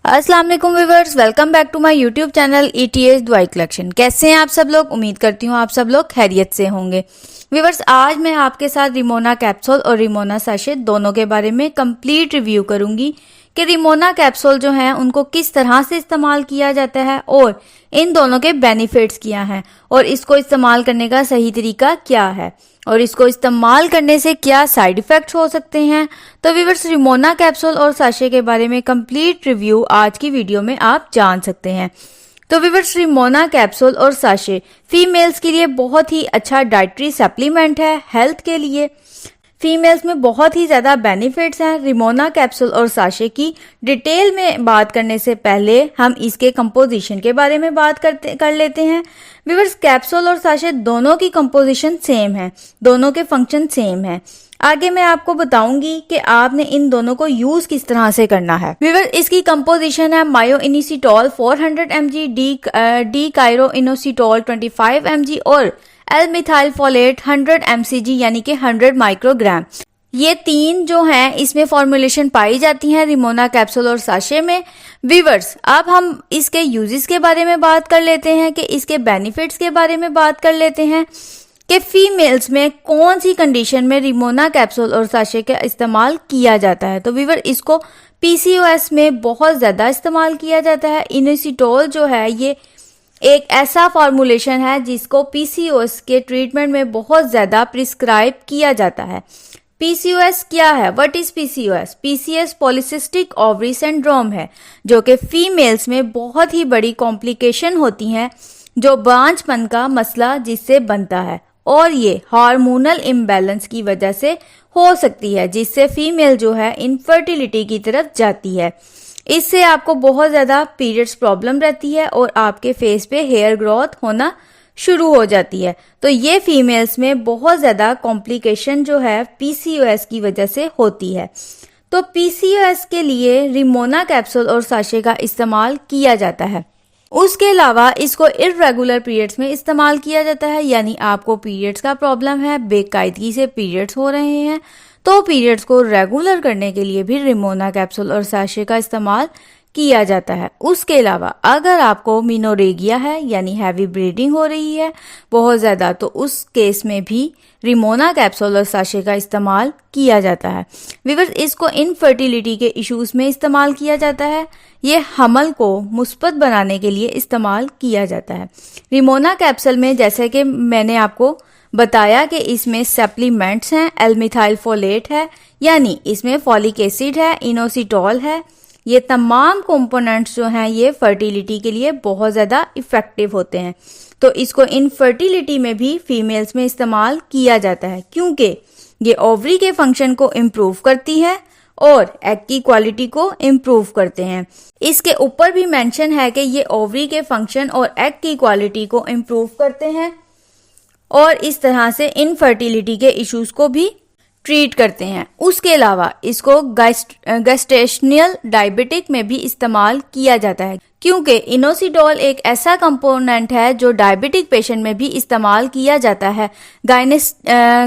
अस्सलाम वालेकुम viewers, welcome back to my YouTube channel ETH दवाई कलेक्शन। कैसे हैं आप सब लोग? उम्मीद करती हूँ आप सब लोग खैरियत से होंगे। व्यूअर्स, आज मैं आपके साथ रिमोना कैप्सूल और रिमोना सैशे दोनों के बारे में कंप्लीट रिव्यू करूंगी कि रिमोना कैप्सूल जो हैं उनको किस तरह से इस्तेमाल किया जाता है और इन दोनों के बेनिफिट्स क्या हैं और इसको इस्तेमाल करने का सही तरीका क्या है और इसको इस्तेमाल करने से क्या साइड इफेक्ट्स हो सकते हैं। तो व्यूअर्स, रिमोना कैप्सूल और सैशे के बारे में कंप्लीट रिव्यू आज की वीडियो में आप जान सकते हैं। तो व्यूअर्स, रिमोना कैप्सूल और सैशे फीमेल्स के लिए बहुत ही अच्छा डाइटरी सप्लीमेंट है। हेल्थ के लिए फीमेल्स में बहुत ही ज़्यादा बेनिफिट्स हैं। रिमोना कैप्सूल और सैशे की डिटेल में बात करने से पहले हम इसके कंपोजिशन के बारे में बात कर लेते हैं। व्यूअर्स, कैप्सूल और सैशे दोनों की कंपोजिशन सेम है, दोनों के फंक्शन सेम है। आगे मैं आपको बताऊंगी कि आपने इन दोनों को यूज किस तरह से करना है। व्यूअर्स, इसकी कंपोजिशन है मायो इनिसिटोल 400 mg, D Cairo inositol 25 mg और एल मिथाइल फोलेट 100 mcg यानी कि 100 माइक्रोग्राम। ये तीन जो हैं इसमें फॉर्मुलेशन पाई जाती हैं रिमोना कैप्सूल और सैशे में। व्यूअर्स, अब हम इसके यूजेस के बारे में बात कर लेते हैं कि इसके बेनिफिट्स के बारे में बात कर लेते हैं कि फीमेल्स में कौन सी कंडीशन में रिमोना कैप्सूल और सैशे का इस्तेमाल किया जाता है। तो व्यूअर, इसको PCOS में बहुत ज्यादा इस्तेमाल किया जाता है। इनोसिटोल जो है ये एक ऐसा फॉर्मुलेशन है जिसको PCOS के ट्रीटमेंट में बहुत ज्यादा प्रिस्क्राइब किया जाता है। PCOS क्या है? What is PCOS? PCOS polycystic ovary syndrome है जो कि फीमेल्स में बहुत ही बड़ी कॉम्प्लिकेशन होती है, जो बांझपन का मसला जिससे बनता है और ये हार्मोनल इम्बैलेंस की वजह से हो सकती है, जिससे फीमेल जो है इनफर्टिलिटी की तरफ जाती है। इससे आपको बहुत ज्यादा पीरियड्स प्रॉब्लम रहती है और आपके फेस पे हेयर ग्रोथ होना शुरू हो जाती है। तो ये फीमेल्स में बहुत ज्यादा कॉम्प्लिकेशन जो है PCOS की वजह से होती है। तो PCOS के लिए रिमोना कैप्सूल और सैशे का इस्तेमाल किया जाता है। उसके अलावा इसको इर्रेगुलर पीरियड्स में इस्तेमाल किया जाता है, यानी आपको पीरियड्स का प्रॉब्लम है, बेकायदगी से पीरियड्स हो रहे हैं, तो पीरियड्स को रेगुलर करने के लिए भी रिमोना कैप्सूल और सैशे का इस्तेमाल किया जाता है। उसके अलावा अगर आपको मिनोरेगिया है यानी हैवी ब्लीडिंग हो रही है बहुत ज्यादा, तो उस केस में भी रिमोना कैप्सूल और सैशे का इस्तेमाल किया जाता है। व्यूअर्स, इसको इनफर्टिलिटी के इश्यूज में इस्तेमाल किया जाता है। ये हमल को मुस्बत बनाने के लिए इस्तेमाल किया जाता है। रिमोना कैप्सूल में जैसे कि मैंने आपको बताया कि इसमें सप्लीमेंट्स हैं, एल मिथाइल फोलेट है यानी इसमें फॉलिक एसिड है, इनोसिटोल है। ये तमाम कंपोनेंट्स जो हैं ये फर्टिलिटी के लिए बहुत ज़्यादा इफेक्टिव होते हैं। तो इसको इनफर्टिलिटी में भी फीमेल्स में इस्तेमाल किया जाता है क्योंकि ये ओवरी के फंक्शन को इम्प्रूव करती है और एग की क्वालिटी को इम्प्रूव करते हैं। इसके ऊपर भी मेंशन है कि ये ओवरी के फंक्शन और एग की क्वालिटी को इम्प्रूव करते हैं और इस तरह से इनफर्टिलिटी के इश्यूज को भी ट्रीट करते हैं। उसके अलावा इसको गैस्ट्रेशनल डायबिटिक में भी इस्तेमाल किया जाता है क्योंकि इनोसिटोल एक ऐसा कंपोनेंट है जो डायबिटिक पेशेंट में भी इस्तेमाल किया जाता है।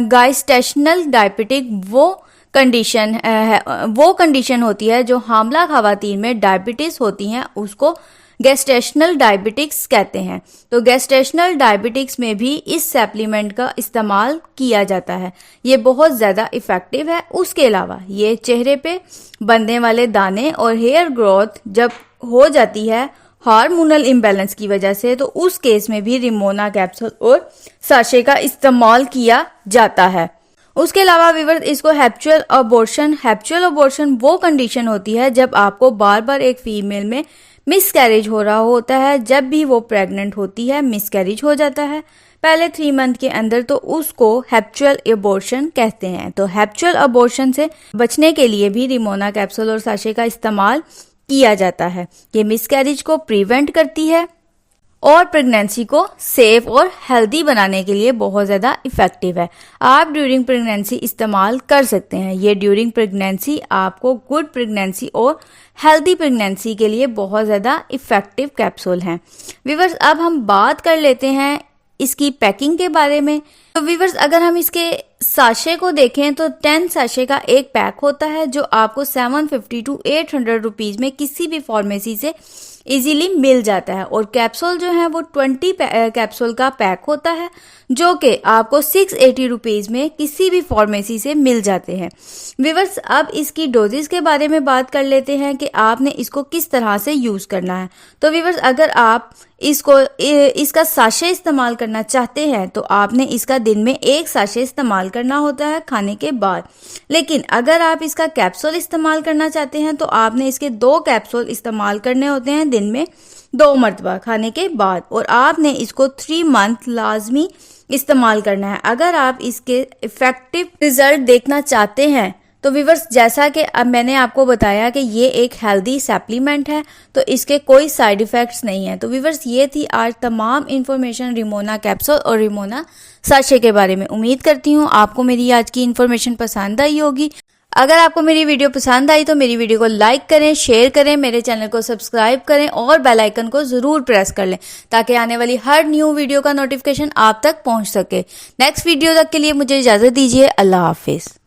गैस्ट्रेशनल डायबिटिक वो कंडीशन होती है जो हामला खवातीन में डायबिटीज होती हैं, उसको गैस्ट्रेशनल डायबिटिक्स कहते हैं। तो गैस्ट्रेशनल डायबिटिक्स में भी इस सप्लीमेंट का इस्तेमाल किया जाता है। ये बहुत ज़्यादा इफेक्टिव है। उसके अलावा ये चेहरे पे बनने वाले दाने और हेयर ग्रोथ जब हो जाती है हार्मोनल इम्बैलेंस की वजह से, तो उस केस में भी रिमोना कैप्सूल और सैशे का इस्तेमाल किया जाता है। उसके अलावा व्यूअर्स, इसको हैप्चुअल अबॉर्शन वो कंडीशन होती है जब आपको बार बार एक फीमेल में मिसकैरेज हो रहा होता है। जब भी वो प्रेग्नेंट होती है मिसकैरेज हो जाता है पहले 3 मंथ के अंदर, तो उसको हैप्चुअल अबॉर्शन कहते हैं। तो हैप्चुअल अबॉर्शन से बचने के लिए भी रिमोना कैप्सूल और सैशे का इस्तेमाल किया जाता है। ये मिसकैरेज को प्रिवेंट करती है और प्रेगनेंसी को सेफ और हेल्दी बनाने के लिए बहुत ज़्यादा इफेक्टिव है। आप ड्यूरिंग प्रेगनेंसी इस्तेमाल कर सकते हैं। ये ड्यूरिंग प्रेगनेंसी आपको गुड प्रेगनेंसी और हेल्दी प्रेगनेंसी के लिए बहुत ज़्यादा इफेक्टिव कैप्सूल हैं। व्यूअर्स, अब हम बात कर लेते हैं इसकी पैकिंग के बारे में। तो व्यूअर्स, अगर हम इसके साशे को देखें तो 10 साशे का एक पैक होता है जो आपको 750 टू 800 रुपीज़ में किसी भी फार्मेसी से इजीली मिल जाता है। और कैप्सूल जो है वो 20 कैप्सूल का पैक होता है जो कि आपको 680 रुपीज़ में किसी भी फार्मेसी से मिल जाते हैं। व्यूअर्स, अब इसकी डोजेस के बारे में बात कर लेते हैं कि आपने इसको किस तरह से यूज़ करना है। तो व्यूअर्स, अगर आप इसका साशे इस्तेमाल करना चाहते हैं तो आपने इसका दिन में 1 साशे इस्तेमाल करना होता है खाने के बाद। लेकिन अगर आप इसका कैप्सूल इस्तेमाल करना चाहते हैं तो आपने इसके 2 कैप्सूल इस्तेमाल करने होते हैं दिन में 2 मरतबा खाने के बाद। और आपने इसको 3 मंथ लाजमी इस्तेमाल करना है अगर आप इसके इफेक्टिव रिजल्ट देखना चाहते हैं। तो व्यूअर्स, जैसा कि अब मैंने आपको बताया कि ये एक हेल्दी सप्लीमेंट है तो इसके कोई साइड इफ़ेक्ट्स नहीं है। तो व्यूअर्स, ये थी आज तमाम इन्फॉर्मेशन रिमोना कैप्सूल और रिमोना साशे के बारे में। उम्मीद करती हूँ आपको मेरी आज की इन्फॉर्मेशन पसंद आई होगी। अगर आपको मेरी वीडियो पसंद आई तो मेरी वीडियो को लाइक करें, शेयर करें, मेरे चैनल को सब्सक्राइब करें और बेल आइकन को ज़रूर प्रेस कर लें ताकि आने वाली हर न्यू वीडियो का नोटिफिकेशन आप तक पहुंच सके। नेक्स्ट वीडियो तक के लिए मुझे इजाज़त दीजिए। अल्लाह हाफिज़।